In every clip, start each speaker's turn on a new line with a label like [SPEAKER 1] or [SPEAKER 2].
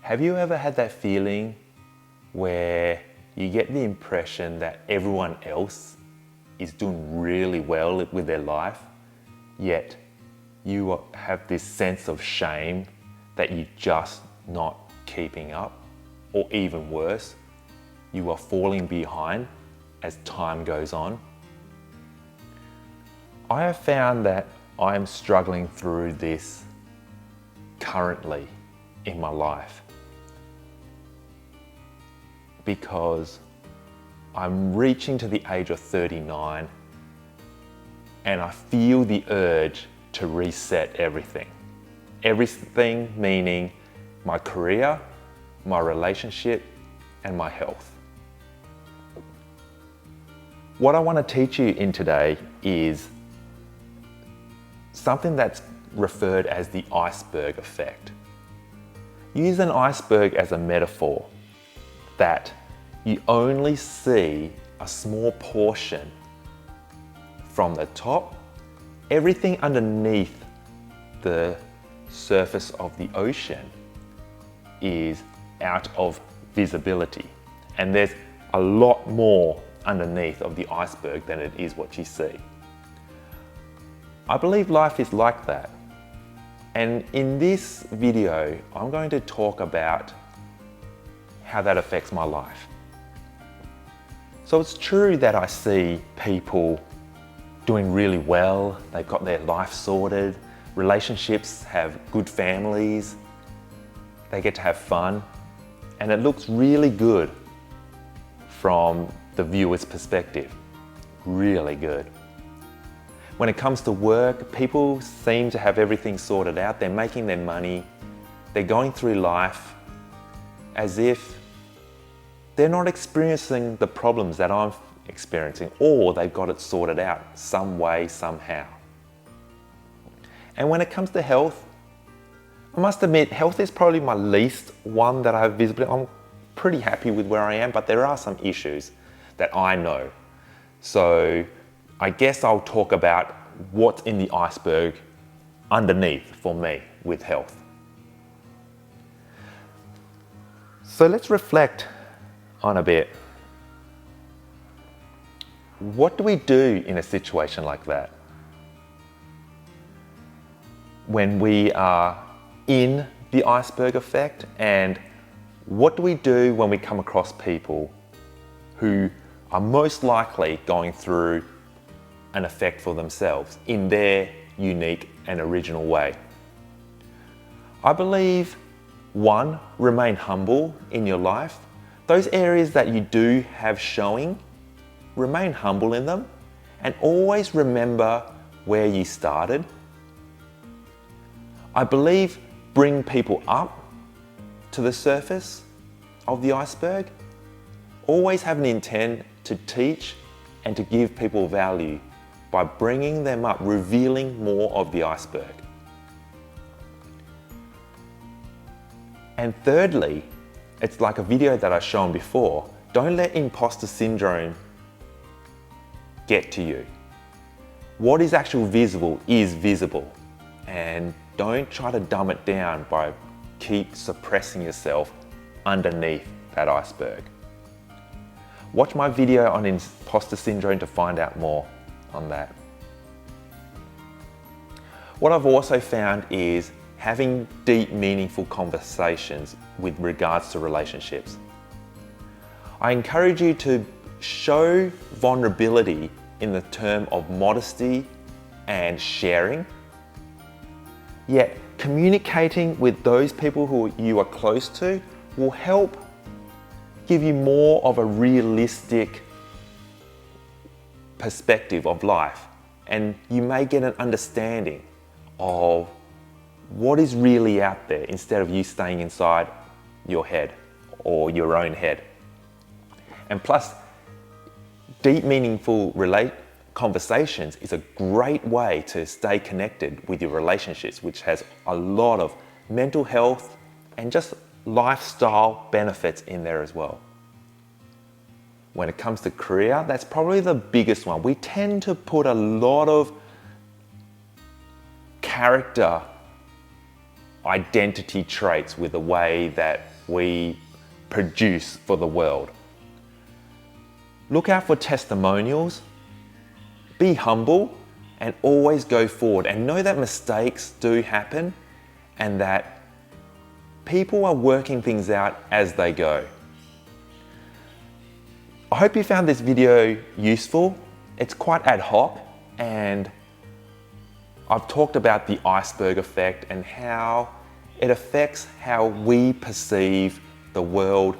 [SPEAKER 1] Have you ever had that feeling where you get the impression that everyone else is doing really well with their life, yet you have this sense of shame that you're just not keeping up, or even worse, you are falling behind as time goes on? I have found that I am struggling through this currently in my life because I'm reaching to the age of 39 and I feel the urge to reset everything. Everything meaning my career, my relationship, and my health. What I want to teach you in today is something that's referred as the iceberg effect. Use an iceberg as a metaphor that you only see a small portion from the top. Everything underneath the surface of the ocean is out of visibility. And there's a lot more underneath of the iceberg than it is what you see. I believe life is like that. And in this video, I'm going to talk about how that affects my life. So it's true that I see people doing really well, they've got their life sorted, relationships, have good families, they get to have fun, and it looks really good from the viewer's perspective, really good. When it comes to work, people seem to have everything sorted out, they're making their money, they're going through life as if they're not experiencing the problems that I'm experiencing, or they've got it sorted out some way, somehow. And when it comes to health, I must admit, health is probably my least one that I have visibility. I'm pretty happy with where I am, but there are some issues that I know. So I guess I'll talk about what's in the iceberg underneath for me with health. So let's reflect on a bit. What do we do in a situation like that? When we are in the iceberg effect, and what do we do when we come across people who are most likely going through an effect for themselves in their unique and original way? I believe, one, remain humble in your life. Those areas that you do have showing, remain humble in them and always remember where you started. I believe bring people up to the surface of the iceberg. Always have an intent to teach and to give people value by bringing them up, revealing more of the iceberg. And thirdly, it's like a video that I've shown before, don't let imposter syndrome get to you. What is actually visible is visible, and don't try to dumb it down by keep suppressing yourself underneath that iceberg. Watch my video on imposter syndrome to find out more on that. What I've also found is having deep, meaningful conversations with regards to relationships. I encourage you to show vulnerability in the term of modesty and sharing, yet communicating with those people who you are close to will help give you more of a realistic perspective of life, and you may get an understanding of what is really out there instead of you staying inside your head or your own head. And plus, deep, meaningful conversations is a great way to stay connected with your relationships, which has a lot of mental health and just lifestyle benefits in there as well. When it comes to career, that's probably the biggest one. We tend to put a lot of character identity traits with the way that we produce for the world. Look out for testimonials, be humble, and always go forward, and know that mistakes do happen and that people are working things out as they go. I hope you found this video useful. It's quite ad hoc, and I've talked about the iceberg effect and how it affects how we perceive the world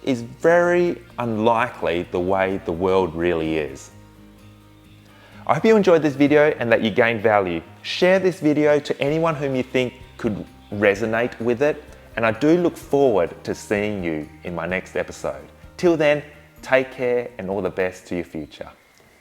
[SPEAKER 1] is very unlikely the way the world really is. I hope you enjoyed this video and that you gained value. Share this video to anyone whom you think could resonate with it, and I do look forward to seeing you in my next episode. Till then, take care and all the best to your future.